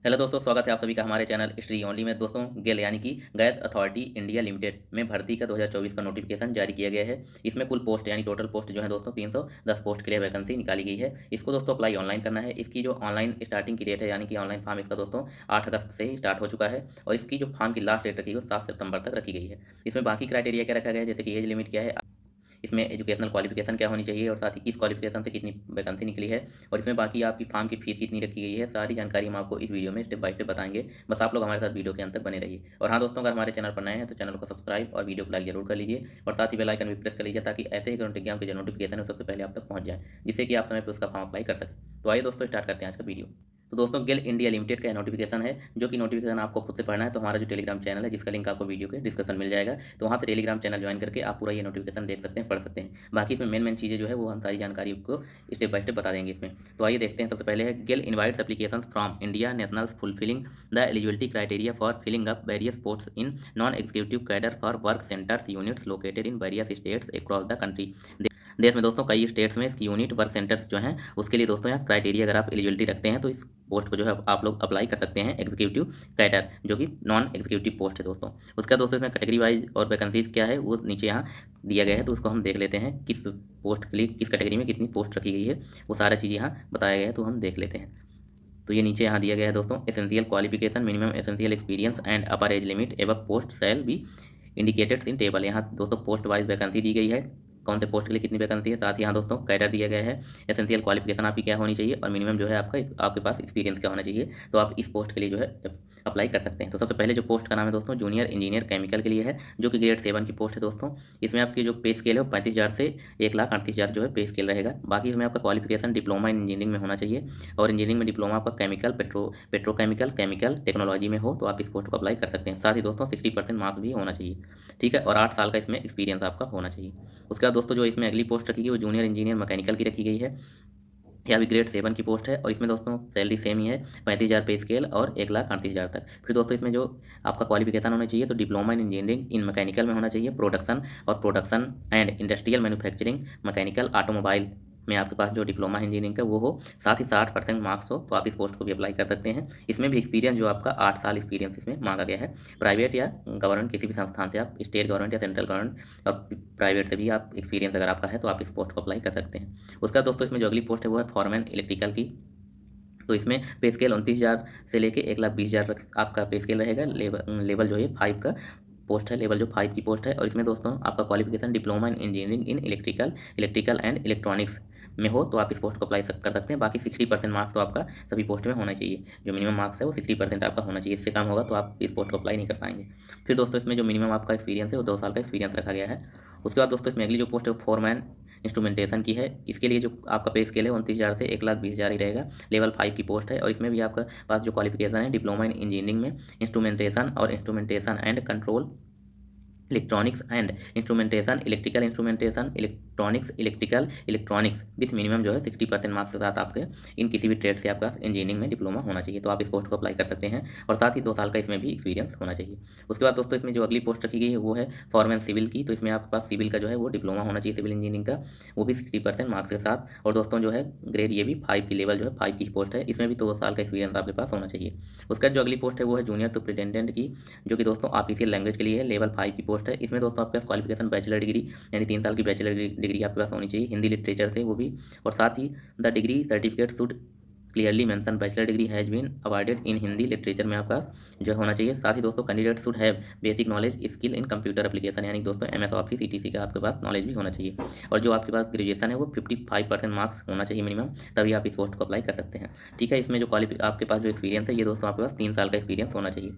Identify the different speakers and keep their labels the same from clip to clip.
Speaker 1: Hello दोस्तों, स्वागत है आप सभी का हमारे चैनल श्री ओनली में। दोस्तों, गेल यानी कि गैस अथॉरिटी इंडिया लिमिटेड में भर्ती का 2024 का नोटिफिकेशन जारी किया गया है। इसमें कुल पोस्ट यानी टोटल पोस्ट जो है दोस्तों 310 पोस्ट के लिए वैकेंसी निकाली गई है। इसको दोस्तों अप्लाई ऑनलाइन करना है। इसकी जो ऑनलाइन स्टार्टिंग की डेट है यानी कि ऑनलाइन फॉर्म इसका दोस्तों 8 अगस्त से ही स्टार्ट हो चुका है और इसकी जो फॉर्म की लास्ट डेट रखी है वो 7 सितंबर तक रखी गई है। इसमें बाकी क्राइटेरिया क्या रखा गया है, जैसे कि एज लिमिट क्या है, इसमें एजुकेशनल क्वालिफिकेशन क्या होनी चाहिए और साथ ही किस क्वालिफिकेशन से कितनी वैकेंसी निकली है और इसमें बाकी आपकी फॉर्म की फीस कितनी रखी गई है, सारी जानकारी हम आपको इस वीडियो में स्टेप बाय स्टेप बताएंगे। बस आप लोग हमारे साथ वीडियो के अंत तक बने रहिए। और हाँ दोस्तों, अगर हमारे चैनल पर नए हैं तो चैनल को सब्सक्राइब और वीडियो को लाइक जरूर कर लीजिए और साथ ही बेल आइकन भी प्रेस कर लीजिए ताकि ऐसे ही गवर्नमेंट एग्जाम के जो नोटिफिकेशन है वो सबसे पहले आप तक पहुंच जाए, जिससे कि आप समय पर उसका फॉर्म अप्लाई कर सकें। तो आइए दोस्तों, स्टार्ट करते हैं आज का वीडियो। तो दोस्तों, गेल इंडिया लिमिटेड का नोटिफिकेशन है, जो कि नोटिफिकेशन आपको खुद से पढ़ना है। तो हमारा जो टेलीग्राम चैनल है, जिसका लिंक आपको वीडियो के डिस्क्रिप्शन मिल जाएगा, तो वहाँ से टेलीग्राम चैनल ज्वाइन करके आप पूरा ये नोटिफिकेशन देख सकते हैं, पढ़ सकते हैं। बाकी इसमें मेन चीज़ें जो है वो हम सारी जानकारी को स्टेप बाय स्टेप बता देंगे इसमें। तो आइए देखते हैं। सबसे पहले है GAIL invites applications from India nationals fulfilling the eligibility criteria for filling up various posts in non executive cadre for work centres units located in various states across the country. देश में दोस्तों कई स्टेट्स में इसकी यूनिट वर्क सेंटर्स जो हैं उसके लिए दोस्तों यहाँ क्राइटेरिया अगर आप एलिजिबिलिटी रखते हैं तो इस पोस्ट को जो है आप लोग अप्लाई कर सकते हैं। एग्जीक्यूटिव कैडर जो कि नॉन एग्जीक्यूटिव पोस्ट है दोस्तों। उसका दोस्तों इसमें कैटेगरी वाइज और वैकेंसीज क्या है वो नीचे यहाँ दिया गया है, तो उसको हम देख लेते हैं किस पोस्ट के लिए किस कैटेगरी में कितनी पोस्ट रखी गई है, वो सारा चीज़ यहाँ बताया गया है, तो हम देख लेते हैं। तो ये नीचे यहाँ दिया गया है दोस्तों, essential qualification minimum essential experience and upper age limit एवं post shall be indicated in table. यहाँ दोस्तों पोस्ट वाइज वैकेंसी दी गई है, कौन से पोस्ट के लिए कितनी वैकेंसी है, साथ ही यहाँ दोस्तों कैडर दिया गया है, एसेंशियल क्वालिफिकेशन आपकी क्या होनी चाहिए और मिनिमम जो है आपके पास एक्सपीरियंस क्या होना चाहिए। तो आप इस पोस्ट के लिए जो है अप्लाई कर सकते हैं। तो सबसे पहले जो पोस्ट का नाम है दोस्तों जूनियर इंजीनियर केमिकल के लिए है, जो कि ग्रेड 7 की पोस्ट है दोस्तों। इसमें आपकी जो पे स्केल है वो 35,000 से 1,38,000 जो है पे स्केल रहेगा। बाकी इसमें आपका क्वालिफिकेशन डिप्लोमा इन इंजीनियरिंग में होना चाहिए और इंजीनियरिंग में डिप्लोमा आपका केमिकल पेट्रोकेमिकल केमिकल टेक्नोलॉजी में हो तो आप इस पोस्ट को अप्लाई कर सकते हैं। साथ ही दोस्तों 60% मार्क्स भी होना चाहिए, ठीक है, और 8 साल का इसमें एक्सपीरियंस आपका होना चाहिए। उसके बाद दोस्तों जो इसमें अगली पोस्ट रखी गई वो जूनियर इंजीनियर मैकेनिकल की रखी गई है। यह भी ग्रेड 7 की पोस्ट है और इसमें दोस्तों सैलरी सेम ही है, 35,000 पे स्केल और 1,38,000 तक। फिर दोस्तों इसमें जो आपका क्वालिफिकेशन होना चाहिए तो diploma in engineering in mechanical में होना चाहिए, production and industrial manufacturing mechanical automobile में आपके पास जो डिप्लोमा इंजीनियरिंग का वो हो, साथ ही 60% मार्क्स हो, तो आप इस पोस्ट को भी अप्लाई कर सकते हैं। इसमें भी एक्सपीरियंस जो आपका 8 साल एक्सपीरियंस इसमें मांगा गया है। प्राइवेट या गवर्नमेंट किसी भी संस्थान से, आप स्टेट गवर्नमेंट या सेंट्रल गवर्नमेंट और प्राइवेट से भी आप एक्सपीरियंस अगर आपका है तो आप इस पोस्ट को अप्लाई कर सकते हैं। उसका दोस्तों इसमें जो अगली पोस्ट है वो है फॉरमैन इलेक्ट्रिकल की। तो इसमें पे स्केल 29,000 से लेके 1,20,000 तक आपका पे स्केल रहेगा। लेवल जो है 5 का पोस्ट है, लेवल जो 5 की पोस्ट है और इसमें दोस्तों आपका qualification diploma in engineering in electrical and electronics में हो तो आप इस पोस्ट को अप्लाई कर सकते हैं। बाकी 60% मार्क्स तो आपका सभी पोस्ट में होना चाहिए, जो मिनिमम मार्क्स है वो 60% आपका होना चाहिए। इससे कम होगा तो आप इस पोस्ट को अप्लाई नहीं कर पाएंगे। फिर दोस्तों इसमें जो मिनिमम आपका एक्सपीरियंस है वो 2 साल का एक्सपीरियंस रखा गया है। उसके बाद दोस्तों इसमें अगली जो पोस्ट है वो फोरमैन इंस्ट्रूमेंटेशन की है। इसके लिए जो आपका पे स्केल है 29,000 से 1,20,000 ही रहेगा। लेवल 5 की पोस्ट है और इसमें भी आपका पास जो क्वालिफिकेशन है डिप्लोमा इन इंजीनियरिंग में instrumentation and control electronics and electrical electronics with minimum जो है 60% मार्क्स के साथ आपके इन किसी भी ट्रेड से आपका इंजीनियरिंग में डिप्लोमा होना चाहिए, तो आप इस पोस्ट को अप्लाई कर सकते हैं और साथ ही 2 साल का इसमें भी एक्सपीरियंस होना चाहिए। उसके बाद दोस्तों इसमें जो अगली पोस्ट रखी गई है वो है फॉरमैन सिविल की। तो इसमें आपके पास सिविल का जो है वो डिप्लोमा होना चाहिए, सिविल इंजीनियरिंग का, वो भी 60% मार्क्स के साथ। और दोस्तों जो है ग्रेड ये भी 5 की, लेवल जो है 5 की पोस्ट है, इसमें भी 2 साल का एक्सपीरियंस आपके पास होना चाहिए। उसका जो अगली पोस्ट है वो है जूनियर सुपरिटेंडेंट की, जो कि दोस्तों ऑफिशियल लैंग्वेज के लिए है, लेवल 5 की पोस्ट है। इसमें दोस्तों आपके पास क्वालिफिकेशन बैचलर डिग्री यानी 3 साल की बैचलर डिग्री आपके पास होनी चाहिए हिंदी लिटरेचर से, वो भी, और साथ ही the degree certificate should clearly mention bachelor degree has been awarded in Hindi literature में आपका जो होना चाहिए। साथ ही दोस्तों candidate should have basic knowledge skill in computer application यानी दोस्तों एमएस ऑफिस ईटीसी का आपके पास नॉलेज भी होना चाहिए। और जो आपके पास ग्रेजुएशन है वो 55% मार्क्स होना चाहिए मिनिमम, तभी आप इस पोस्ट को अप्लाई कर सकते हैं, ठीक है। इसमें जो आपके पास जो एक्सपीरियंस है ये दोस्तों आपके पास 3 साल का एक्सपीरियंस होना चाहिए।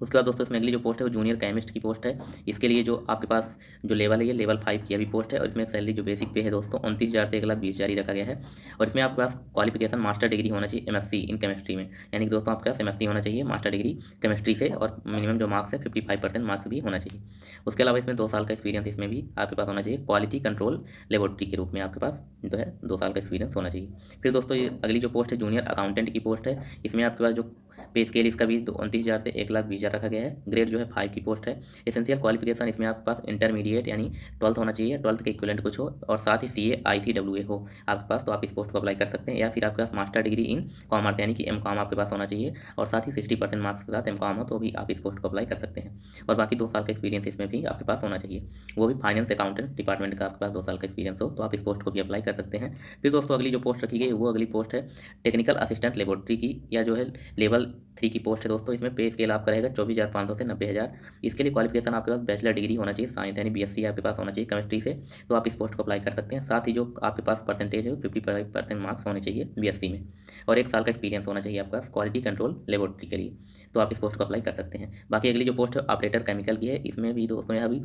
Speaker 1: उसके बाद दोस्तों इसमें अगली जो पोस्ट है वो जूनियर केमिस्ट की पोस्ट है। इसके लिए जो आपके पास जो लेवल है ये लेवल 5 की अभी पोस्ट है और इसमें सैलरी जो बेसिक पे है दोस्तों 29,000 से 1,20,000 ही रखा गया है। और इसमें आपके पास क्वालिफिकेशन मास्टर डिग्री होना चाहिए एमएससी इन केमिस्ट्री में, यानी कि दोस्तों आपके पास एमएससी होना चाहिए मास्टर डिग्री केमिस्ट्री से और मिनिमम जो मार्क्स है 55% मार्क्स भी होना चाहिए। उसके अलावा इसमें 2 साल का एक्सपीरियंस इसमें भी आपके पास होना चाहिए, क्वालिटी कंट्रोल लेबोरेटरी के रूप में आपके पास जो है 2 साल का एक्सपीरियंस होना चाहिए। फिर दोस्तों ये अगली जो पोस्ट है जूनियर अकाउंटेंट की पोस्ट है। इसमें आपके पास जो पे स्केल इसका भी 29,000 से 1,20,000 रखा गया है। ग्रेड जो है 5 की पोस्ट है। एसेंशियल क्वालिफिकेशन इसमें आपके पास इंटरमीडिएट यानी 12th होना चाहिए, 12th के इक्विवेलेंट कुछ हो, और साथ ही CA ICWA हो आपके पास, तो आप इस पोस्ट को अप्लाई कर सकते हैं। या फिर आपके पास मास्टर डिग्री इन कॉमर्स यानी कि MCOM आपके पास होना चाहिए, और साथ ही 60% मार्क्स के साथ MCOM हो तो भी आप इस पोस्ट को अप्लाई कर सकते हैं। और बाकी 2 साल का एक्सपीरियंस इसमें भी आपके पास होना चाहिए, वो भी फाइनेंस अकाउंटेंट डिपार्टमेंट का आपके पास 2 साल का एक्सपीरियंस हो तो आप इस पोस्ट को भी अप्लाई कर सकते हैं। फिर दोस्तों अगली जो पोस्ट रखी गई वो अगली पोस्ट है टेक्निकल असिस्टेंट लेबोरेटरी की, या जो है लेवल 3 की पोस्ट है दोस्तों। इसमें पे स्केल आपका रहेगा 24,500 से 90,000। इसके लिए क्वालिफिकेशन आपके पास बैचलर डिग्री होना चाहिए साइंस यानी BSc आपके पास होना चाहिए केमिस्ट्री से, तो आप इस पोस्ट को अप्लाई कर सकते हैं। साथ ही जो आपके पास परसेंटेज है 55% मार्क्स होने चाहिए BSc में, और 1 साल का एक्सपीरियंस होना चाहिए आपका क्वालिटी कंट्रोल लेबोरेटरी के लिए, तो आप इस पोस्ट को अप्लाई कर सकते हैं। बाकी अगली जो पोस्ट है ऑपरेटर केमिकल की है, इसमें भी दोस्तों यहाँ भी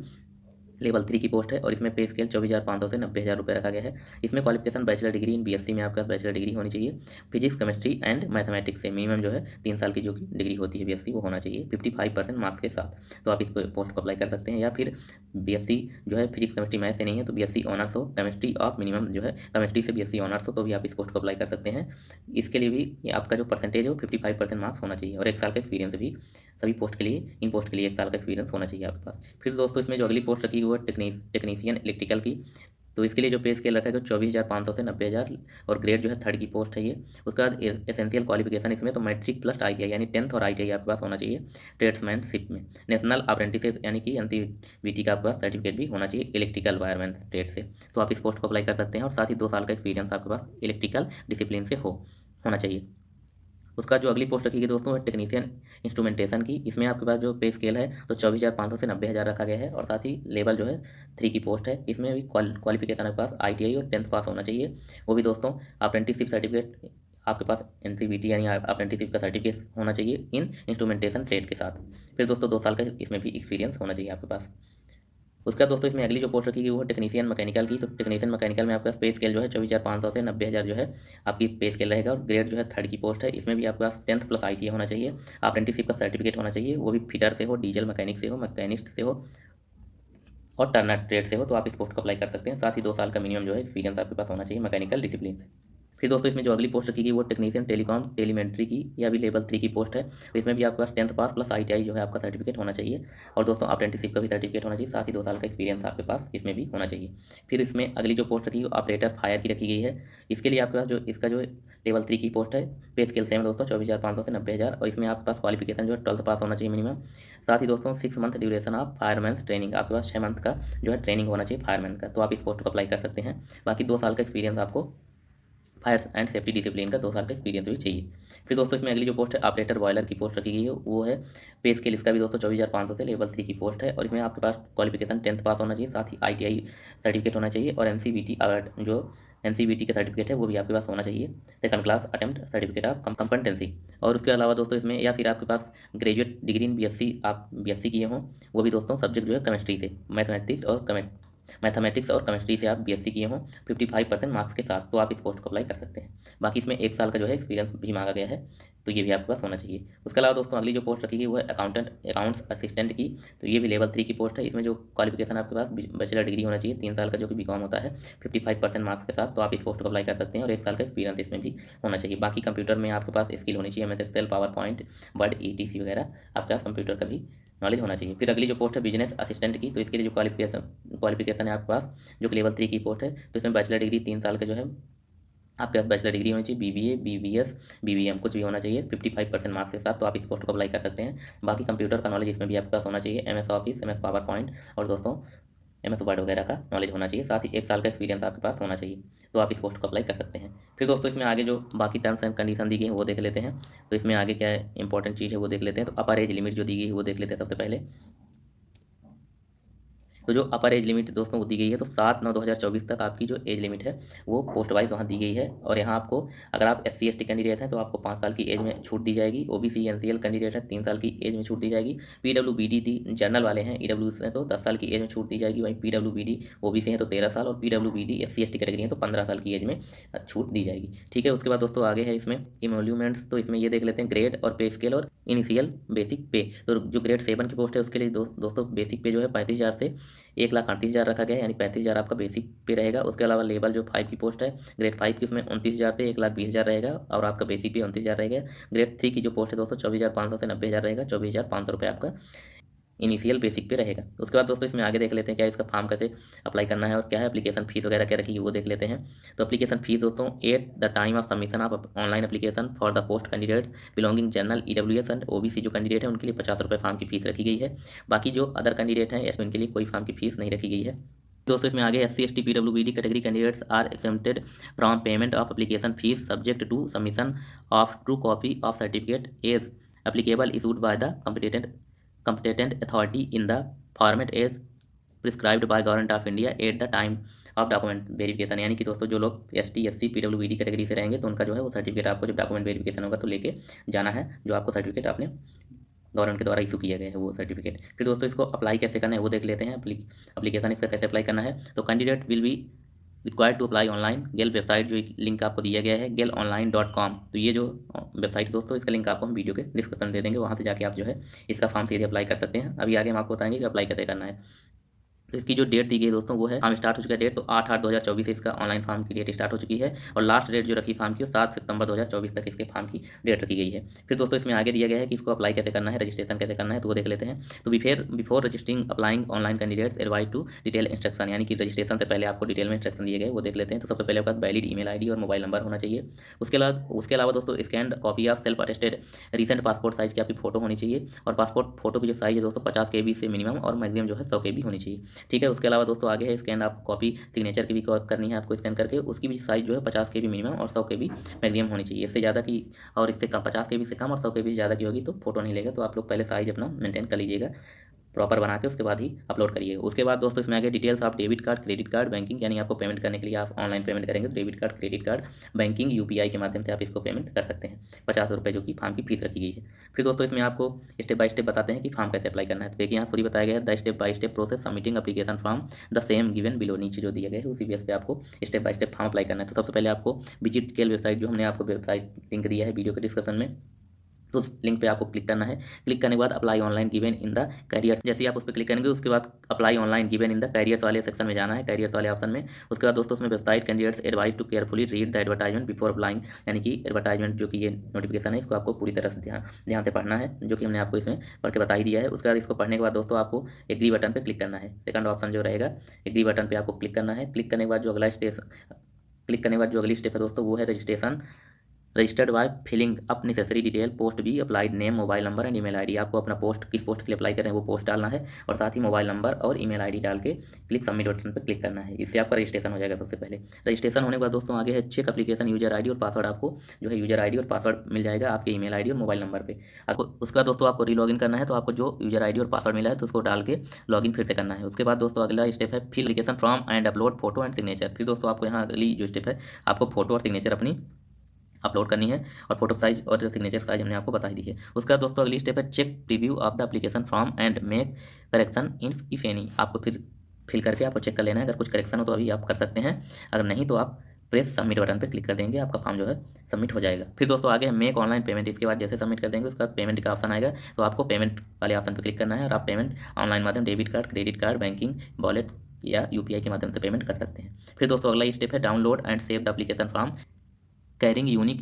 Speaker 1: लेवल 3 की पोस्ट है, और इसमें पे स्केल 24,500 से 90,000 रुपये रखा गया है। इसमें qualification bachelor degree in BSc में आपके पास बैचलर डिग्री होनी चाहिए, फिजिक्स केमिस्ट्री एंड मैथमेटिक्स से मिनिमम जो है 3 साल की जो डिग्री होती है BSc वो होना चाहिए 55% मार्क्स के साथ, तो आप इस पोस्ट को अप्लाई कर सकते हैं। या फिर BSc जो है फिजिक्स केमिस्ट्री मैथ से नहीं है तो BSc ऑनर्स हो, केमिस्ट्री ऑफ मिनिमम जो है केमिस्ट्री से BSc ऑनर्स हो तो भी आप इस पोस्ट को अप्लाई कर सकते हैं। इसके लिए भी आपका जो परसेंटेज है वो 55% मार्क्स होना चाहिए, और 1 साल का एक्सपीरियंस भी सभी पोस्ट के लिए, इन पोस्ट के लिए 1 साल का एक्सपीरियंस होना चाहिए आपके पास। फिर दोस्तों इसमें जो अगली पोस्ट रखी हुई है टेक्नीशियन इलेक्ट्रिकल की, तो इसके लिए जो पे स्केल रखा है 24,500 से 90,000, और ग्रेड जो है 3rd की पोस्ट है ये। उसके बाद एसेंशियल क्वालिफिकेशन इसमें तो मैट्रिक प्लस ITI यानी 10th और ITI आपके पास होना चाहिए ट्रेड्समैनशिप में। नेशनल अप्रेंटिसशिप यानी कि NCVT का आपके पास सर्टिफिकेट भी होना चाहिए इलेक्ट्रिकल वायरमैन ट्रेड से, तो आप इस पोस्ट को अप्लाई कर सकते हैं। और साथ ही 2 साल का एक्सपीरियंस आपके पास इलेक्ट्रिकल डिसिप्लिन से होना चाहिए। उसका जो अगली पोस्ट रखी गई दोस्तों है टेक्नीशियन इंस्ट्रूमेंटेशन की। इसमें आपके पास जो पे स्केल है तो 24,500 से 90,000 रखा गया है, और साथ ही लेवल जो है 3 की पोस्ट है। इसमें भी क्वालिफिकेशन आपके पास ITI और 10th पास होना चाहिए, वो भी दोस्तों अप्रेंटिसशिप सर्टिफिकेट आपके पास NCVT यानी अप्रेंटिसशिप का सर्टिफिकेट होना चाहिए इन इंस्ट्रूमेंटेशन ट्रेड के साथ। फिर दोस्तों 2 साल का इसमें भी एक्सपीरियंस होना चाहिए आपके पास। उसका दोस्तों इसमें अगली जो पोस्ट रखी गई वो है टेक्नीशियन मैकेनिकल की, तो टेक्नीशियन मैकेनिकल में आपके पास पे स्केल जो है 24,500 से 90,000 जो है आपकी पे स्केल रहेगा, और ग्रेड जो है 3rd की पोस्ट है। इसमें भी आपके पास 10th प्लस ITI होना चाहिए, अप्रेंटिसशिप का सर्टिफिकेट होना चाहिए, वो भी फिटर से हो, डीजल मैकेनिक से हो, मैकेनिस्ट से हो, और टर्नर ट्रेड से हो, तो आप इस पोस्ट को अप्लाई कर सकते हैं। साथ ही 2 साल का मिनिमम जो है एक्सपीरियंस आपके पास होना चाहिए मैकेनिकल डिसिप्लिन से। फिर दोस्तों इसमें जो अगली पोस्ट रखी गई वो टेक्नीशियन टेलीकॉम टेलीमेंट्री की, या भी लेवल 3 की पोस्ट है, तो इसमें भी आपके पास 10th पास प्लस ITI जो है आपका सर्टिफिकेट होना चाहिए, और दोस्तों अप्रेंटिसशिप का भी सर्टिफिकेट होना चाहिए, साथ ही 2 साल का एक्सपीरियंस आपके पास इसमें भी होना चाहिए। फिर इसमें अगली जो पोस्ट रखी है ऑपरेटर फायर की रखी गई है। इसके लिए आपके पास जो इसका जो लेवल 3 की पोस्ट है, पे स्केल सेम दोस्तों 24,500 से 90,000, और इसमें आपके पास क्वालिफिकेशन जो है 12th पास होना चाहिए मिनिमम। साथ ही दोस्तों 6 month duration of fireman training, आपके पास 6 मंथ का जो है ट्रेनिंग होना चाहिए फायरमैन का, तो आप इस पोस्ट को अप्लाई कर सकते हैं। बाकी 2 साल का एक्सपीरियंस आपको फायर एंड सेफ्टी डिसिप्लिन का 2 साल का एक्सपीरियंस भी चाहिए। फिर दोस्तों इसमें अगली जो पोस्ट है ऑपरेटर बॉयलर की पोस्ट रखी गई है, वो है पे स्केल इसका भी दोस्तों 24,500 से लेवल 3 की पोस्ट है, और इसमें आपके पास क्वालिफिकेशन 10th पास होना चाहिए, साथ ही ITI सर्टिफिकेट होना चाहिए, और NCVT जो NCVT का सर्टिफिकेट है वो भी आपके पास होना चाहिए, second class attempt certificate of competency. और उसके अलावा दोस्तों इसमें या फिर आपके पास ग्रेजुएट डिग्री इन BSc आप BSc किए हों, वो भी दोस्तों सब्जेक्ट जो है केमिस्ट्री से, मैथमेटिक्स और केमिस्ट्री से आप BSc किए हों 55% मार्क्स के साथ, तो आप इस पोस्ट को अप्लाई कर सकते हैं। बाकी इसमें 1 साल का जो है एक्सपीरियंस भी मांगा गया है, तो ये भी आपके पास होना चाहिए। उसके अलावा दोस्तों अगली जो पोस्ट रखी गई वो है अकाउंट्स असिस्टेंट की, तो ये भी लेवल 3 की पोस्ट है। इसमें जो क्वालिफिकेशन आपके पास बैचलर डिग्री होना चाहिए 3 साल का जो कि BCom होता है 55% मार्क्स के साथ, तो आप इस पोस्ट को अप्लाई कर सकते हैं, और 1 साल का एक्सपीरियंस इसमें भी होना चाहिए। बाकी कंप्यूटर में आपके पास स्किल होनी चाहिए, MS Excel, PowerPoint, Word, ETC वगैरह आपके पास कंप्यूटर का भी नॉलेज होना चाहिए। फिर अगली जो पोस्ट है बिजनेस असिस्टेंट की, तो इसके लिए जो क्वालिफिकेशन है आपके पास जो कि लेवल 3 की पोस्ट है, तो इसमें बैचलर डिग्री 3 साल का जो है आपके पास बैचलर डिग्री होनी चाहिए, BBA, BBS, BBM कुछ भी होना चाहिए 55% मार्क्स के साथ, तो आप इस पोस्ट को अप्लाई कर सकते हैं। बाकी कंप्यूटर का नॉलेज इसमें भी आपके पास होना चाहिए, MS office, MS power point, और दोस्तों MS वर्ड वगैरह का नॉलेज होना चाहिए, साथ ही 1 साल का एक्सपीरियंस आपके पास होना चाहिए, तो आप इस पोस्ट को अप्लाई कर सकते हैं। फिर दोस्तों इसमें आगे जो बाकी टर्म्स एंड कंडीशन दी गई हैं वो देख लेते हैं, तो इसमें आगे क्या इंपॉर्टेंट चीज़ है वो देख लेते हैं। तो अपर एज लिमिट जो दी गई है वो देख लेते हैं सबसे पहले। तो जो अपर एज लिमिट दोस्तों वो दी गई है, तो 7/9/2024 तक आपकी जो एज लिमिट है वो पोस्ट वाइज वहाँ दी गई है, और यहाँ आपको अगर आप SC ST कैंडिडेट हैं तो आपको 5 साल की एज में छूट दी जाएगी, OBC NCL कैंडिडेट है 3 साल की एज में छूट दी जाएगी, PWBD जनरल वाले हैं EWS हैं तो 10 साल की एज में छूट दी जाएगी, वहीं PWBD OBC हैं तो 13 साल, और PWBD SC ST कैटेगरी हैं तो 15 साल की एज में छूट दी जाएगी। ठीक है, उसके बाद दोस्तों आगे है इसमें इमोल्यूमेंट्स, तो इसमें ये देख लेते हैं ग्रेड और पे स्केल और इनिशियल बेसिक पे। तो जो ग्रेड 7 की पोस्ट है उसके लिए दोस्तों बेसिक पे जो है 35,000 से 1,38,000 रखा गया है, यानी 35,000 आपका बेसिक पे रहेगा। उसके अलावा लेवल जो 5 की पोस्ट है ग्रेड 5 की, उसमें 29,000 से 1,20,000 रहेगा और आपका बेसिक भी 29,000 रहेगा। ग्रेड 3 की जो पोस्ट है दोस्तों 24,500 से 90,000 रहेगा, 24,500 रुपये आपका इनिशियल बेसिक पे रहेगा। उसके बाद दोस्तों इसमें आगे देख लेते हैं क्या इसका फॉर्म कैसे अप्लाई करना है और क्या है एप्लीकेशन फीस वगैरह क्या रखी है वो देख लेते हैं। तो एप्लीकेशन फीस दोस्तों at the time of submission of online application for the post candidates belonging general EWS and OBC जो कैंडिडेट है उनके लिए 50 रुपये फॉर्म की फीस रखी गई है। बाकी जो अदर कैंडिडेट हैं उनके लिए कोई फॉर्म की फीस नहीं रखी गई है। दोस्तों इसमें आगे SC ST PWBD category candidates are exempted from payment of application fee subject to submission of true copy of certificate as applicable issued by the competent authority in the format as prescribed by Government of India at the time of document verification. यानी कि दोस्तों जो लोग ST SC PWBD category से रहेंगे तो उनका जो है वो सर्टिफिकेट आपको जब डॉक्यूमेंट वेरिफिकेशन होगा तो लेके जाना है, जो आपको सर्टिफिकेट आपने गवर्नमेंट के द्वारा इशू किया गया है वो सर्टिफिकेट। फिर दोस्तों इसको अप्लाई कैसे करना है वो देख लेते हैं। एप्लीकेशन इसका कैसे अप्लाई करना है। तो candidate will be required to apply online. GAIL website जो लिंक आपको दिया गया है gelonline.com, तो ये जो वेबसाइट दोस्तों इसका लिंक आपको हम वीडियो के डिस्क्रिप्शन दे देंगे, वहाँ से जाके आप जो है इसका फॉर्म सीधे अप्लाई कर सकते हैं। अभी आगे हम आपको बताएंगे कि अप्लाई कैसे करना है। तो इसकी जो डेट दी गई दोस्तों वो है, फॉर्म स्टार्ट हो चुका है डेट तो 8/8/2024 से इसका ऑनलाइन फॉर्म की डेट स्टार्ट हो चुकी है और लास्ट डेट जो रखी फॉर्म की 7 सितंबर 2024 तक इसके फॉर्म की डेट रखी गई है। फिर दोस्तों इसमें आगे दिया गया है कि इसको अप्लाई कैसे करना है, रजिस्ट्रेशन कैसे करना है, तो वो देख लेते हैं। तो before registering applying online candidates advise to detail instruction, यानी कि रजिस्ट्रेशन से पहले आपको डिटेल में इंस्ट्रक्शन दिए गए वो देख लेते हैं। तो सबसे पहले आपके पास वैलिड ईमेल आईडी और मोबाइल नंबर होना चाहिए। उसके अलावा दोस्तों scanned copy of self attested recent passport size की आपकी फोटो होनी चाहिए और पासपोर्ट फोटो की जो साइज है दोस्तों 50 KB से मिनिमम और मैक्सिमम जो है 100 KB होनी चाहिए। ठीक है, उसके अलावा दोस्तों आगे है स्कैन आपको कॉपी सिग्नेचर की भी करनी है आपको स्कैन करके, उसकी भी साइज जो है 50 KB मिनिमम और 100 KB मैक्सिमम होनी चाहिए। इससे ज़्यादा की और इससे कम 50 KB से कम और 100 KB ज़्यादा की होगी तो फोटो नहीं लेगा। तो आप लोग पहले साइज अपना मेंटेन कर लीजिएगा प्रॉपर बना के, उसके बाद ही अपलोड करिए। उसके बाद दोस्तों इसमें आगे details of debit card credit card banking, यानी आपको पेमेंट करने के लिए आप ऑनलाइन पेमेंट करेंगे तो debit card credit card banking UPI के माध्यम से आप इसको पेमेंट कर सकते हैं। 50 रुपये जो कि फॉर्म की फीस रखी गई है। फिर दोस्तों इसमें आपको स्टेप बाय स्टेप बताते हैं कि फॉर्म कैसे अप्लाई करना है। तो देखिए यहाँ खुद ही बताया गया है the step by step process submitting application form the same given below, नीचे जो दिया गया है उसी बेस पे आपको step by step form apply करना है। तो सबसे पहले आपको विजिट केल वेबसाइट, जो हमने आपको वेबसाइट लिंक दिया है वीडियो के डिस्क्रिप्शन में, तो उस लिंक पे आपको क्लिक करना है। क्लिक करने के बाद apply online given in the career, जैसे ही आप उस पर क्लिक करेंगे उसके बाद apply online given in the careers वाले सेक्शन में जाना है, कैरियर्स वाले ऑप्शन में। उसके बाद दोस्तों उसमें website candidates advise to carefully read the advertisement before applying, यानी कि एडवर्टाइजमेंट जो कि ये नोटिफिकेशन है इसको आपको पूरी तरह से ध्यान से पढ़ना है, जो कि हमने आपको इसमें पढ़ के बता ही दिया है। उसके बाद इसको पढ़ने के बाद दोस्तों आपको एग्री बटन पर क्लिक करना है। सेकंड ऑप्शन जो रहेगा एग्री बटन पर आपको क्लिक करना है। क्लिक करने के बाद जो अगली स्टेप है दोस्तों वो है registration. Registered by filling up necessary detail post भी applied name mobile number and email ID, आपको अपना पोस्ट किस पोस्ट के लिए अप्लाई करें वो पोस्ट डालना है और साथ ही मोबाइल नंबर और ईमेल आईडी डाल के क्लिक सबमिट बटन पर क्लिक करना है। इससे आपका रजिस्ट्रेशन हो जाएगा। सबसे पहले रजिस्ट्रेशन होने के बाद दोस्तों आगे है चेक एप्लीकेशन यूजर आईडी और पासवर्ड, आपको जो है यूजर आईडी और पासवर्ड मिल जाएगा आपके ईमेल आईडी और मोबाइल नंबर पे। आपको उसके बाद दोस्तों आपको रीलॉगिन करना है, तो आपको जो यूजर आईडी और पासवर्ड मिला है तो उसको डाल के लॉगिन फिर से करना है। उसके बाद दोस्तों अगला स्टेप है fill application form and upload photo and signature. फिर दोस्तों आपको यहाँ अगली जो स्टेप है आपको फोटो और सिग्नेचर अपनी अपलोड करनी है और फोटो साइज और सिग्नेचर साइज हमने आपको बता दी है। उसके बाद दोस्तों अगली स्टेप है check preview of the application form and make correction if any, आपको फिर फिल करके आपको चेक कर लेना है। अगर कुछ करेक्शन हो तो अभी आप कर सकते हैं, अगर नहीं तो आप प्रेस सबमिट बटन पे क्लिक कर देंगे, आपका फॉर्म जो है सबमिट हो जाएगा। फिर दोस्तों आगे है मेक ऑनलाइन पेमेंट, इसके बाद जैसे सबमिट कर देंगे उसके बाद पेमेंट का ऑप्शन आएगा, तो आपको पेमेंट वाले ऑप्शन पर क्लिक करना है और आप पेमेंट ऑनलाइन माध्यम debit card credit card banking wallet या UPI के माध्यम से पेमेंट कर सकते हैं। फिर दोस्तों अगला स्टेप है download and save the application form carrying unique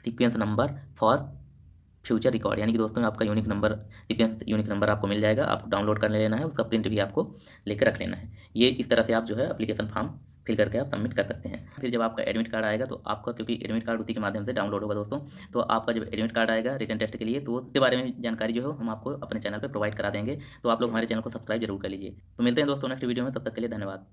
Speaker 1: sequence number for future record, यानी कि दोस्तों आपका यूनिक नंबर आपको मिल जाएगा, आपको डाउनलोड कर लेना है, उसका प्रिंट भी आपको लेकर रख लेना है। ये इस तरह से आप जो है एप्लीकेशन फॉर्म फिल करके आप सबमिट कर सकते हैं। फिर जब आपका एडमिट कार्ड आएगा तो आपका, क्योंकि एडमिट कार्ड उसी के माध्यम से डाउनलोड होगा दोस्तों, तो आपका जब एडमिट कार्ड आएगा रिटन टेस्ट के लिए तो उसके बारे में जानकारी जो है हम आपको अपने चैनल पर प्रोवाइड करा देंगे। तो आप लोग हमारे चैनल को सब्सक्राइब जरूर कर लीजिए। तो मिलते हैं दोस्तों नेक्स्ट वीडियो में, तब तक के लिए धन्यवाद।